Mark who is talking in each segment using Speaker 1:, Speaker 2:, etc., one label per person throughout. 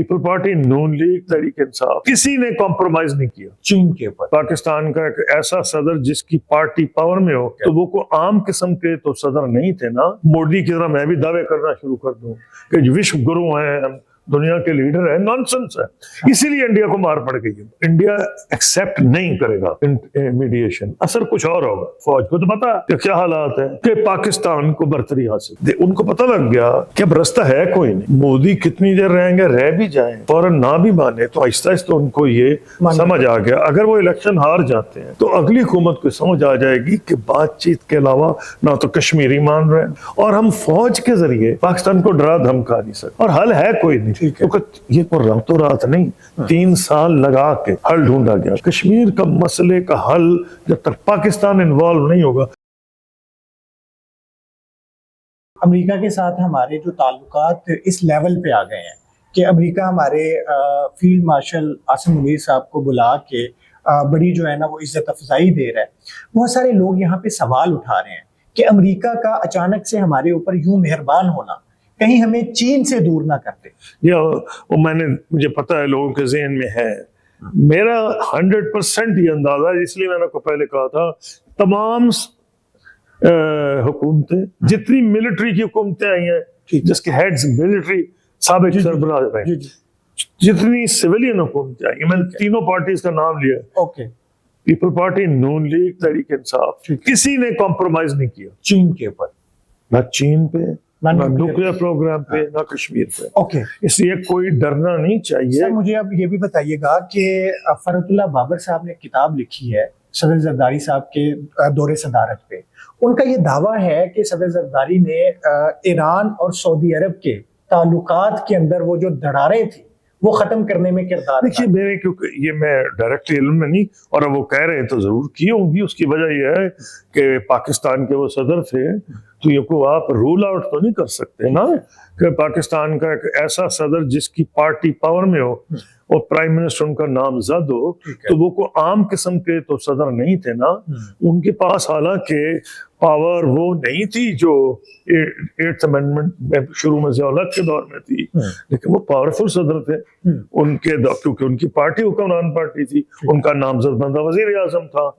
Speaker 1: People party, नून league, Tehreek Insaf, किसी ने compromise नहीं किया
Speaker 2: चीन के ऊपर।
Speaker 1: पाकिस्तान का एक ऐसा सदर जिसकी पार्टी पावर में हो, तो वो को आम किस्म के तो सदर नहीं थे ना। मोदी की तरह मैं भी दावे करना शुरू कर दूं कि विश्व गुरु हैं, दुनिया के लीडर है, नॉनसेंस है। इसीलिए इंडिया को मार पड़ गई है। इंडिया एक्सेप्ट नहीं करेगा मीडिएशन, असर कुछ और होगा। फौज को तो पता कि क्या हालात है कि पाकिस्तान को बर्तरी हासिल, उनको पता लग गया कि अब रास्ता है कोई नहीं। मोदी कितनी देर रहेंगे, रह भी जाएं, फौरन ना भी माने तो आहिस्ता आहिस्ता उनको ये समझ आ गया, अगर वो इलेक्शन हार जाते हैं तो अगली हुकूमत को समझ आ जाएगी कि बातचीत के अलावा ना तो कश्मीरी मान रहे हैं और हम फौज के जरिए पाकिस्तान को डरा धमका नहीं सकते, और हल है कोई नहीं। क्योंकि ये कोई रातों रात नहीं, 3 साल लगा के हल ढूंढा गया। कश्मीर का मसले का हल जब तक पाकिस्तान इन्वॉल्व नहीं होगा।
Speaker 2: अमेरिका के साथ हमारे जो ताल्लुकात इस लेवल पे आ गए हैं कि अमेरिका हमारे फील्ड मार्शल आसिम मुनीर साहब को बुला के बड़ी जो है ना वो इज्जत अफजाई दे रहा है। बहुत सारे लोग यहाँ पे सवाल उठा रहे हैं कि अमेरिका का अचानक से हमारे ऊपर यूं मेहरबान होना कहीं हमें चीन से दूर ना करते।
Speaker 1: वो मुझे पता है, लोगों के ज़हन में है। मेरा 100% ये अंदाजा है, इसलिए मैंने आपको पहले कहा था, तमाम हुकूमतें, जितनी मिलिट्री की हुकूमतें आई हैं, जिसके हेड्स मिलिट्री साबिक सरबराह रहे, जितनी सिविलियन हुकूमतें आई, मैंने तीनों पार्टीज का नाम लिया।
Speaker 2: ओके,
Speaker 1: पीपल पार्टी, नून लीग, तहरीक इंसाफ, किसी ने कॉम्प्रोमाइज नहीं किया
Speaker 2: चीन के ऊपर,
Speaker 1: ना चीन पे, ना न्यूक्लियर प्रोग्राम पे, ना कश्मीर पे।
Speaker 2: ओके,
Speaker 1: इसलिए कोई डरना नहीं चाहिए।
Speaker 2: सर मुझे अब ये भी बताइएगा कि फरहतुल्लाह बाबर साहब ने किताब लिखी है सदर जरदारी साहब के दौरे सदारत पे। उनका ये दावा है कि सदर जरदारी ने ईरान और सऊदी अरब के ताल्लुकात के अंदर वो जो दरारें थी वो खत्म करने में किरदार।
Speaker 1: देखिए, मेरे क्योंकि ये मैं डायरेक्टली इल्म में नहीं, और अब वो कह रहे हैं तो जरूर की होंगी। उसकी वजह यह है कि पाकिस्तान के वो सदर थे, तो ये को आप रूल आउट तो नहीं कर सकते ना कि पाकिस्तान का एक ऐसा सदर जिसकी पार्टी पावर में हो और प्राइम मिनिस्टर उनका नामजद हो, तो वो को आम किस्म के तो सदर नहीं थे ना। उनके पास हालांकि पावर वो नहीं थी जो 8th अमेंडमेंट में शुरू में ज़िया-उल-हक के दौर में थी, लेकिन वो पावरफुल सदर थे उनके, क्योंकि उनकी पार्टी हुक्मरान पार्टी थी, उनका नामजद बंदा वजीर आजम था।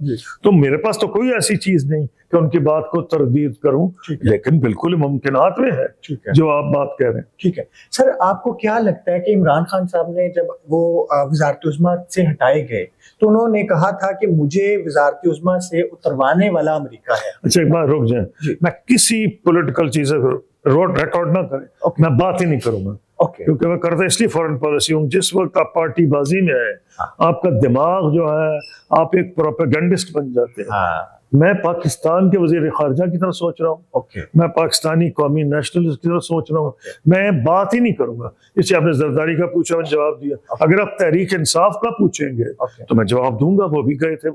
Speaker 1: तो मेरे पास तो कोई ऐसी चीज नहीं कि उनकी बात को तरदीद करूं, लेकिन बिल्कुल मुमकिनात में है जो आप बात कह रहे हैं।
Speaker 2: ठीक है सर, आपको क्या लगता है कि इमरान खान साहब ने जब वो वज़ारत उज़्मा से हटाए गए तो उन्होंने कहा था कि मुझे वज़ारत उज़्मा से उतरवाने वाला अमेरिका है।
Speaker 1: अच्छा, एक बार रुक जाए, मैं किसी पॉलिटिकल चीज रिकॉर्ड ना करें, मैं बात ही नहीं करूंगा, क्योंकि मैं करता इसलिए फॉरेन पॉलिसी हूँ। जिस वक्त आप पार्टी बाजी में है, आपका दिमाग जो है, आप एक प्रोपेगेंडिस्ट बन जाते हैं। मैं पाकिस्तान के वजीर खारजा की तरफ सोच रहा हूँ, मैं पाकिस्तानी कौमी नेशनलिस्ट की तरफ सोच रहा हूँ, मैं बात ही नहीं करूंगा। इससे आपने जरदारी का पूछा, मैंने जवाब दिया। अगर आप तहरीक इंसाफ का पूछेंगे तो मैं जवाब दूंगा, वो भी गए थे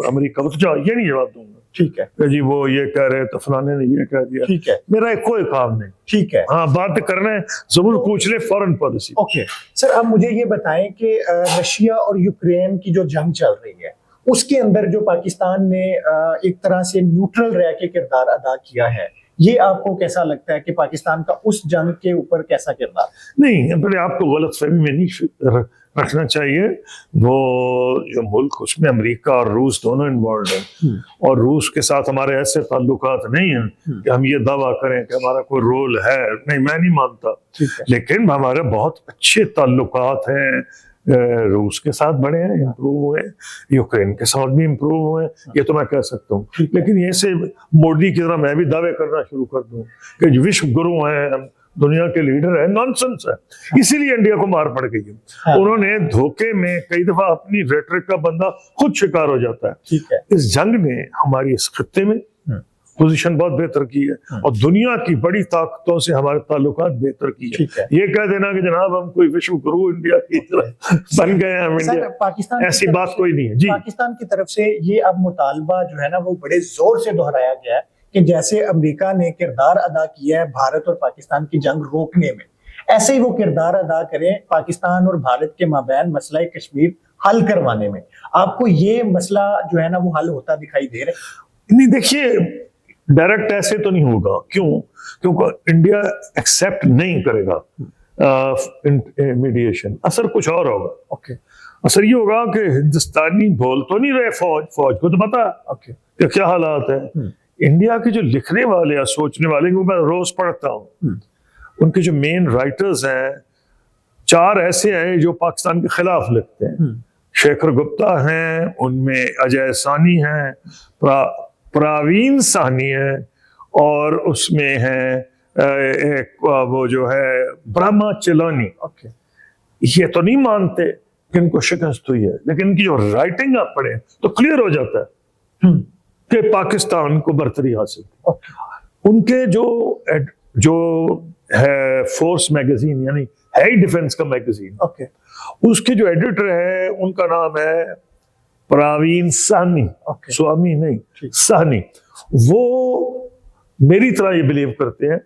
Speaker 1: अमेरिका, तो ये नहीं जवाब दूंगा।
Speaker 2: ठीक है
Speaker 1: जी, वो ये कह रहे तो फलाने ने ये कह दिया।
Speaker 2: ठीक है,
Speaker 1: मेरा कोई काम नहीं।
Speaker 2: ठीक है,
Speaker 1: हाँ, बात करना है जरूर पूछ ले फॉरेन पॉलिसी।
Speaker 2: ओके सर, अब मुझे ये बताएं कि रशिया और यूक्रेन की जो जंग चल रही है उसके अंदर जो पाकिस्तान ने एक तरह से न्यूट्रल रह के किरदार अदा किया है, ये आपको कैसा लगता है कि पाकिस्तान का उस जंग के ऊपर कैसा किरदार?
Speaker 1: नहीं, पहले आपको गलतफहमी में नहीं रखना चाहिए। वो जो मुल्क, उसमें अमेरिका और रूस दोनों इन्वॉल्व हैं, और रूस के साथ हमारे ऐसे ताल्लुकात नहीं हैं कि हम ये दावा करें कि हमारा कोई रोल है। नहीं, मैं नहीं मानता, लेकिन हमारे बहुत अच्छे ताल्लुकात हैं। रूस के साथ बड़े हैं, इम्प्रूव हुए, यूक्रेन के साथ भी इम्प्रूव हुए, ये तो मैं कह सकता हूँ। लेकिन ये से मोदी की तरह मैं भी दावे करना शुरू कर दूं कि विश्व गुरु हैं, दुनिया के लीडर है, नॉनसेंस है। इसीलिए इंडिया को मार पड़ गई है। उन्होंने धोखे में कई दफा अपनी रेटरिक का बंदा खुद शिकार हो जाता है। इस जंग ने हमारी इस खत्ते में पोजीशन बहुत बेहतर की है, और दुनिया की बड़ी ताकतों से हमारे ताल्लुकात बेहतर की है। ये कह देना कि जनाब हम कोई विश्व गुरु इंडिया की तरह बन गए हैं, इंडिया,
Speaker 2: पाकिस्तान
Speaker 1: ऐसी बात कोई नहीं है जी।
Speaker 2: पाकिस्तान की तरफ से ये अब मुतालबा जो है ना वो बड़े जोर से दोहराया गया है कि जैसे अमेरिका ने किरदार अदा किया है भारत और पाकिस्तान की जंग रोकने में, ऐसे ही वो किरदार अदा करें पाकिस्तान और भारत के माबैन मसला कश्मीर हल करवाने में। आपको ये मसला जो है ना वो हल होता दिखाई दे रहा है?
Speaker 1: नहीं, देखिए, डायरेक्ट ऐसे तो नहीं होगा। क्योंकि इंडिया एक्सेप्ट नहीं करेगा میڈیشن، اثر کچھ اور ہوگا.
Speaker 2: اوکے
Speaker 1: اثر یہ ہوگا کہ ہندوستانی بول تو نہیں رہے، فوج کو تو پتا
Speaker 2: اوکے
Speaker 1: کہ کیا حالات ہیں. انڈیا کے جو لکھنے والے یا سوچنے والے وہ میں روز پڑھتا ہوں، ان کے جو مین رائٹرز ہیں 4 ایسے ہیں جو پاکستان کے خلاف لکھتے ہیں. شیکھر گپتا ہیں، ان میں اجے سانی ہیں، پراوین سانی ہیں، اور اس میں ہیں ایک وہ جو ہے برہما چلانی.
Speaker 2: اوکے
Speaker 1: یہ تو نہیں مانتے کہ ان کو شکست ہوئی ہے، لیکن ان کی جو رائٹنگ آپ پڑھیں تو کلیئر ہو جاتا ہے کہ پاکستان کو برتری حاصل. ان کے جو ہے فورس میگزین، یعنی ہے ڈیفنس کا میگزین،
Speaker 2: اوکے
Speaker 1: اس کے جو ایڈیٹر ہے ان کا نام ہے پراوین سانی، سوامی نہیں سانی. وہ میری طرح یہ بلیو کرتے ہیں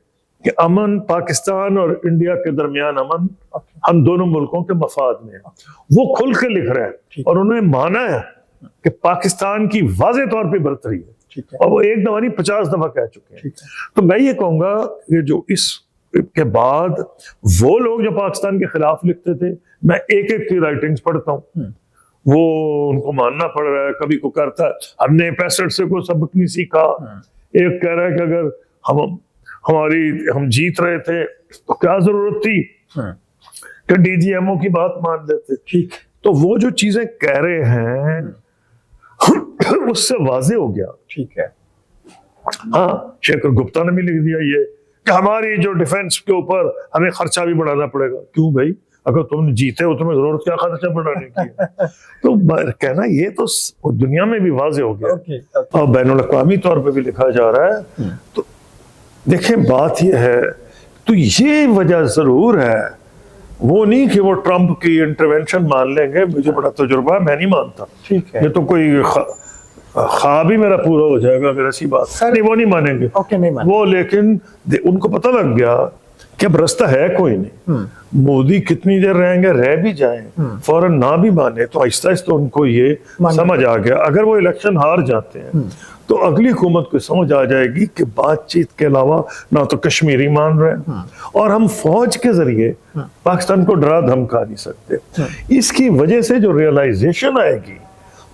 Speaker 1: کہ امن پاکستان اور انڈیا کے درمیان امن ہم دونوں ملکوں کے مفاد میں ہے. وہ کھل کے لکھ رہے ہیں اور انہوں نے مانا ہے کہ پاکستان کی واضح طور پہ برتری ہے، اور وہ ایک دفعہ نہیں 50 دفعہ کہہ چکے ہیں. تو میں یہ کہوں گا کہ جو اس کے بعد وہ لوگ جو پاکستان کے خلاف لکھتے تھے، میں ایک کی رائٹنگز پڑھتا ہوں، وہ ان کو ماننا پڑ رہا ہے. کبھی کو کرتا ہے ہم نے 65 سے کوئی سبق نہیں سیکھا. ایک کہہ رہا ہے کہ اگر ہم جیت رہے تھے تو کیا ضرورت تھی کہ ڈی جی ایم او کی بات مان لیتے. ٹھیک، تو وہ جو چیزیں کہہ رہے ہیں اس سے واضح ہو گیا.
Speaker 2: ٹھیک ہے.
Speaker 1: ہاں، شیکھر گپتا نے بھی لکھ دیا یہ کہ ہماری جو ڈیفنس کے اوپر ہمیں خرچہ بھی بڑھانا پڑے گا. کیوں بھائی؟ اگر تم جیتے ہو تمہیں ضرورت کیا خرچہ بڑھانے کی؟ تو کہنا یہ تو دنیا میں بھی واضح ہو گیا اور بین الاقوامی طور پہ بھی لکھا جا رہا ہے. تو دیکھیں بات یہ ہے، تو یہ وجہ ضرور ہے، وہ نہیں کہ وہ ٹرمپ کی انٹرونشن مان لیں گے. مجھے بڑا تجربہ ہے، میں نہیں مانتا. ٹھیک ہے، یہ تو کوئی خواب ہی میرا پورا ہو جائے گا اگر ایسی بات نہیں، وہ نہیں مانیں گے. وہ لیکن ان کو پتہ لگ گیا کہ اب رستہ ہے کوئی نہیں. مودی کتنی دیر رہیں گے، رہ بھی جائیں، فوراً نہ بھی مانے، تو آہستہ آہستہ ان کو یہ سمجھ آ گیا اگر وہ الیکشن ہار جاتے ہیں تو اگلی حکومت کو سمجھ آ جائے گی کہ بات چیت کے علاوہ نہ تو کشمیری مان رہے ہیں، اور ہم فوج کے ذریعے پاکستان کو ڈرا دھمکا نہیں سکتے. اس کی وجہ سے جو ریئلائزیشن آئے گی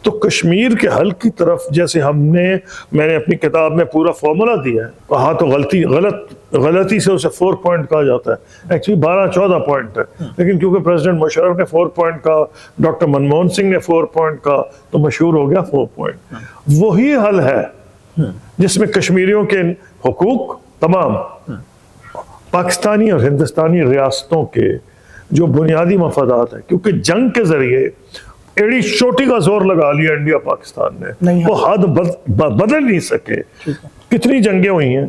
Speaker 1: تو کشمیر کے حل کی طرف، جیسے میں نے اپنی کتاب میں پورا فارمولا دیا ہے، کہا تو غلطی سے اسے 4 پوائنٹ کہا جاتا ہے، ایکچولی 12-14 پوائنٹ ہے، لیکن کیونکہ پریزیڈنٹ مشرف نے 4 پوائنٹ کہا، ڈاکٹر منموہن سنگھ نے 4 پوائنٹ کہا، تو مشہور ہو گیا 4 پوائنٹ. وہی حل ہے جس میں کشمیریوں کے حقوق تمام پاکستانی اور ہندوستانی ریاستوں کے جو بنیادی مفادات ہیں، کیونکہ جنگ کے ذریعے ایڑی چوٹی کا زور لگا لیا انڈیا پاکستان نے، وہ حد بدل نہیں سکے. کتنی جنگیں ہوئی ہیں،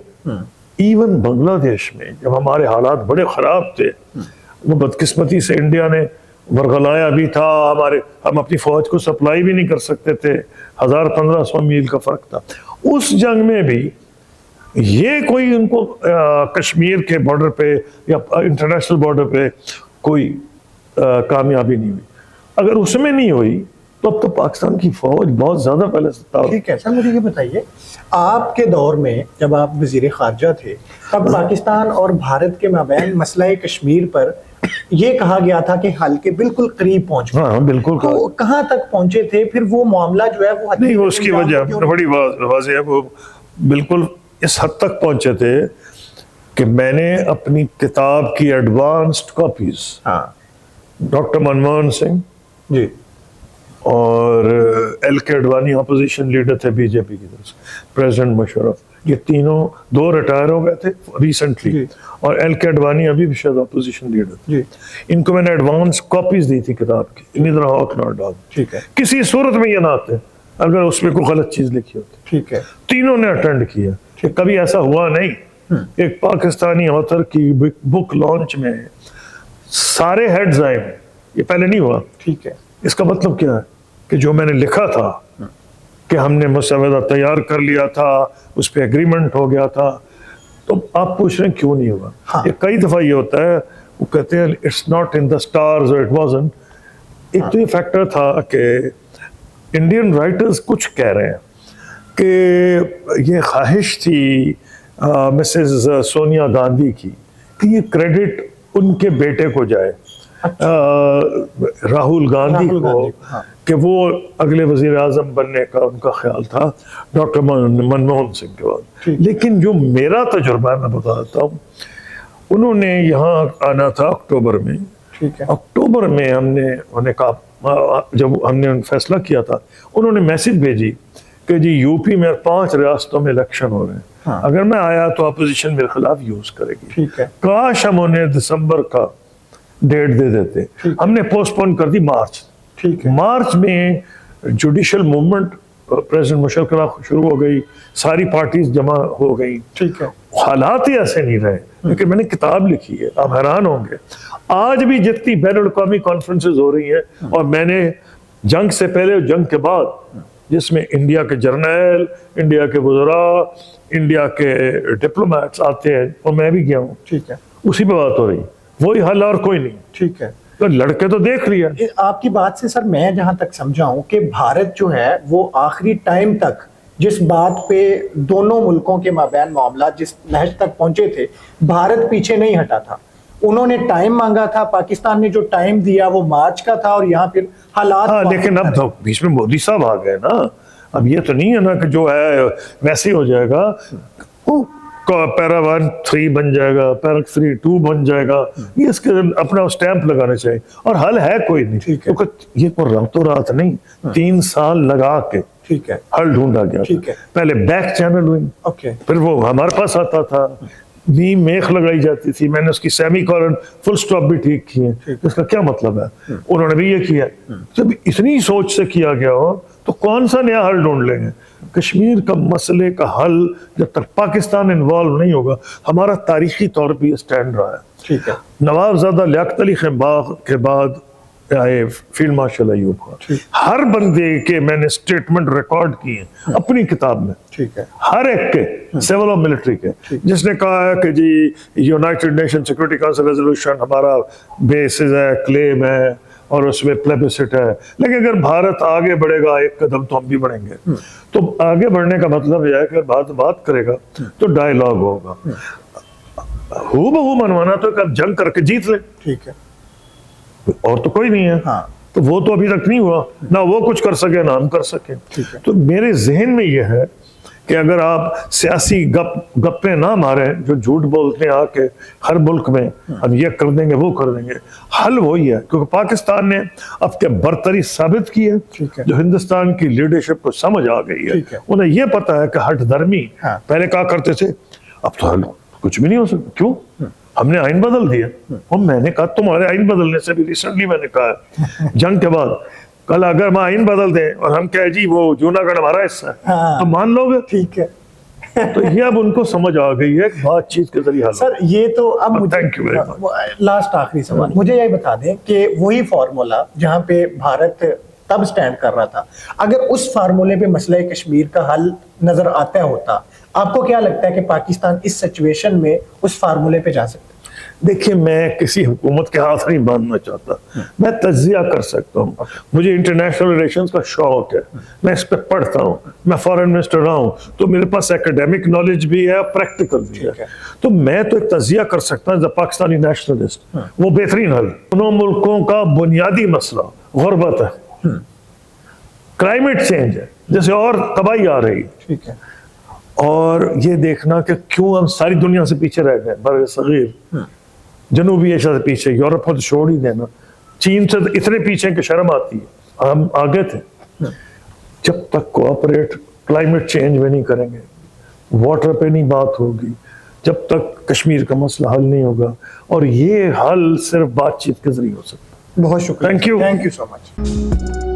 Speaker 1: ایون بنگلہ دیش میں جب ہمارے حالات بڑے خراب تھے، وہ بدقسمتی سے انڈیا نے ورغلایا بھی تھا، ہم اپنی فوج کو سپلائی بھی نہیں کر سکتے تھے، 1500 میل کا فرق تھا. اس جنگ میں بھی یہ کوئی ان کو کشمیر کے بارڈر پہ یا انٹرنیشنل بارڈر پہ کوئی کامیابی نہیں ہوئی. اگر اس میں نہیں ہوئی تو اب تو پاکستان کی فوج بہت زیادہ پہلے سے تھا.
Speaker 2: ٹھیک ہے سر، مجھے یہ بتائیے، آپ کے دور میں جب آپ وزیر خارجہ تھے تب پاکستان اور بھارت کے مابین مسئلہ کشمیر پر یہ کہا گیا تھا کہ حل کے بالکل قریب پہنچ گئے.
Speaker 1: ہاں بالکل.
Speaker 2: تو کہاں تک پہنچے تھے پھر وہ معاملہ جو ہے وہ
Speaker 1: نہیں، اس کی وجہ بڑی واضح ہے، وہ بالکل اس حد تک پہنچے تھے کہ میں نے اپنی کتاب کی advanced copies doctor Manmohan Singh
Speaker 2: ji
Speaker 1: اور L K Advani opposition leader تھے بی جے پی کی طرف سے، پریزیڈنٹ مشرف، یہ تینوں 2 ریٹائر ہو گئے تھے ریسنٹلی، اور ایل کے اڈوانی ابھی بھی شاید اپوزیشن لیڈر تھے. ان کو میں نے ایڈوانس کاپیز دی تھی کتاب کی، نیدر ہاک نار ڈاگ. ٹھیک ہے، کسی صورت میں یہ نہ آتے اگر اس میں کوئی غلط چیز لکھی ہوتی. ٹھیک ہے، تینوں نے اٹینڈ کیا. کبھی ایسا ہوا نہیں ایک پاکستانی آتھر کی بک لانچ میں سارے ہیڈز آئے ہیں، یہ پہلے نہیں ہوا. ٹھیک ہے، اس کا مطلب کیا ہے کہ جو میں نے لکھا تھا کہ ہم نے مسودہ تیار کر لیا تھا، اس پہ ایگریمنٹ ہو گیا تھا، تو آپ پوچھ رہے ہیں کیوں نہیں ہوا. یہ کئی دفعہ یہ ہوتا ہے، وہ کہتے ہیں it's not in the stars اور اٹ وازنٹ. ایک تو یہ فیکٹر تھا کہ انڈین رائٹرز کچھ کہہ رہے ہیں کہ یہ خواہش تھی مسز سونیا گاندھی کی کہ یہ کریڈٹ उनके बेटे को जाए, राहुल गांधी को, कि वो अगले वजीर आजम बनने का उनका ख्याल था डॉक्टर मनमोहन सिंह के बाद। लेकिन जो मेरा तजुर्बा मैं बता देता हूँ, उन्होंने यहाँ आना था अक्टूबर में।
Speaker 2: ठीक है।
Speaker 1: अक्टूबर में उन्होंने कहा, जब हमने फैसला किया था, उन्होंने मैसेज भेजी कि जी यूपी में 5 रियासतों में इलेक्शन हो रहे हैं,
Speaker 2: हाँ।
Speaker 1: अगर मैं आया तो अपोजिशन मेरे खिलाफ यूज करेगी।
Speaker 2: ठीक है।
Speaker 1: काश हम उन्हें दिसंबर का डेट दे देते, हमने पोस्टपोन कर दी मार्च।
Speaker 2: ठीक है।
Speaker 1: मार्च में जुडिशियल मूवमेंट प्रेसिडेंट मुशर्रफ के खिलाफ शुरू हो गई, सारी पार्टीज जमा हो गई।
Speaker 2: ठीक है।
Speaker 1: हालात ही ऐसे नहीं रहे, लेकिन मैंने किताब लिखी है, आप हैरान होंगे। आज भी जितनी बैनुल-अक़वामी कॉन्फ्रेंसेस हो रही हैं, और मैंने जंग से पहले और जंग के बाद, जिसमें इंडिया के जर्नैल, इंडिया के वज़रा, इंडिया के डिप्लोमेट्स आते हैं, और मैं भी गया हूँ।
Speaker 2: ठीक है।
Speaker 1: उसी पे बात हो रही, वही हल और कोई नहीं।
Speaker 2: ठीक है।
Speaker 1: तो लड़के तो देख लिया।
Speaker 2: आपकी बात से सर मैं जहां तक समझा हूं कि भारत जो है वो आखिरी टाइम तक जिस बात पे दोनों मुल्कों के माबैन मामला जिस नहज तक पहुंचे थे, भारत पीछे नहीं हटा था। उन्होंने टाइम मांगा था, पाकिस्तान ने जो टाइम दिया वो मार्च का था, और यहाँ फिर हालात।
Speaker 1: हाँ, लेकिन अब तो बीच में मोदी साहब आ गए ना, अब ये तो नहीं है ना कि जो है वैसे ही हो जाएगा। पैरा 1 3 बन जाएगा, पैरा 3 2 बन जाएगा, ये इसके अपना स्टैंप लगाना चाहिए, और हल है कोई नहीं, क्योंकि ये कोई रातों रात नहीं, 3 साल लगा के
Speaker 2: ठीक है
Speaker 1: हल ढूंढा गया।
Speaker 2: ठीक है।
Speaker 1: पहले बैक चैनल,
Speaker 2: ओके,
Speaker 1: फिर वो हमारे पास आता था, मीम मेख लगाई जाती थी, मैंने उसकी सेमी कॉलन फुल स्टॉप भी ठीक किए। इसका क्या मतलब है? उन्होंने भी ये किया। जब इतनी सोच से किया गया हो तो कौन सा नया हल ढूंढ लेंगे? कश्मीर का मसले का हल जब तक पाकिस्तान इन्वॉल्व नहीं होगा, हमारा तारीखी तौर पर स्टैंड रहा है।
Speaker 2: ठीक है।
Speaker 1: नवाबजादा लियाकत अली के बाद आए फील्ड मार्शल अयूब खान, हर बंदे के मैंने स्टेटमेंट रिकॉर्ड किए अपनी किताब में।
Speaker 2: ठीक है।
Speaker 1: हर एक के, सिविल और मिलिट्री के, जिसने कहा है कि जी United Nation Security Council resolution हमारा बेसिस है, क्लेम है, और उसमें प्लेबिसिट है, लेकिन अगर भारत आगे बढ़ेगा एक कदम तो हम भी बढ़ेंगे। तो आगे बढ़ने का मतलब यह है कि भारत बात करेगा तो डायलॉग होगा। हूबहू मनवाना तो कब जंग करके जीत ले,
Speaker 2: ठीक है,
Speaker 1: और तो कोई नहीं है।
Speaker 2: हाँ।
Speaker 1: तो वो तो अभी तक नहीं हुआ, ना वो कुछ कर सके ना हम कर सके। तो मेरे जहन में ये है कि अगर आप सियासी गप्पे ना मारे, जो झूठ बोलते हैं आके हर मुल्क में, हम ये कर देंगे वो कर देंगे, हल वही है। क्योंकि पाकिस्तान ने अब के बरतरी साबित की है, जो हिंदुस्तान की लीडरशिप को समझ आ गई है, उन्हें ये पता है कि हट धर्मी पहले कहा करते थे, अब तो हल कुछ भी नहीं हो सकता। क्यों? हमने आइन बदल दिया। और मैंने कहा तुम्हारे आइन बदलने से भी रिसेंटली मैंने कहा जंग के बाद, कल अगर मैं आइन बदल दें और हम कहे जी वो जूनागढ़ हमारा हिस्सा है, तो मान लोगे?
Speaker 2: ठीक है।
Speaker 1: तो ये अब उनको समझ आ गई है बातचीत के जरिए।
Speaker 2: सर ये तो अब मुझे,
Speaker 1: thank you very much.
Speaker 2: Last आखिरी सवाल, मुझे ये बता दें कि वही फार्मूला जहाँ पे भारत तब स्टैंड कर रहा था, अगर उस फार्मूले पे मसला कश्मीर का हल नजर आता होता, आपको क्या लगता है कि पाकिस्तान इस सिचुएशन में उस फार्मूले पे जा सकता?
Speaker 1: देखिए, मैं किसी हुकूमत के हाथ नहीं बांधना चाहता, मैं तज्जिया कर सकता हूँ। मुझे इंटरनेशनल रिलेशंस का शौक है, मैं इस पर पढ़ता हूँ, मैं फॉरेन मिनिस्टर रहा हूँ, तो मेरे पास एकेडमिक नॉलेज भी है, प्रैक्टिकल भी है। तो मैं तो एक तज्जिया कर सकता हूँ, पाकिस्तानी नेशनलिस्ट, वो बेहतरीन हल। दोनों मुल्कों का बुनियादी मसला गुर्बत है, क्लाइमेट चेंज है, जैसे और तबाही आ रही।
Speaker 2: ठीक है।
Speaker 1: और ये देखना कि क्यों हम सारी दुनिया से पीछे रह गए, बर सगीर, जनूबी एशिया से पीछे, यूरोप को तो छोड़ ही देना, चीन से तो इतने पीछे कि शर्म आती है, हम आगे थे। जब तक कोऑपरेट क्लाइमेट चेंज में नहीं करेंगे, वाटर पे नहीं बात होगी, जब तक कश्मीर का मसला हल नहीं होगा, और ये हल सिर्फ बातचीत के जरिए हो सकता है।
Speaker 2: बहुत शुक्रिया,
Speaker 1: थैंक यू
Speaker 2: सो मच।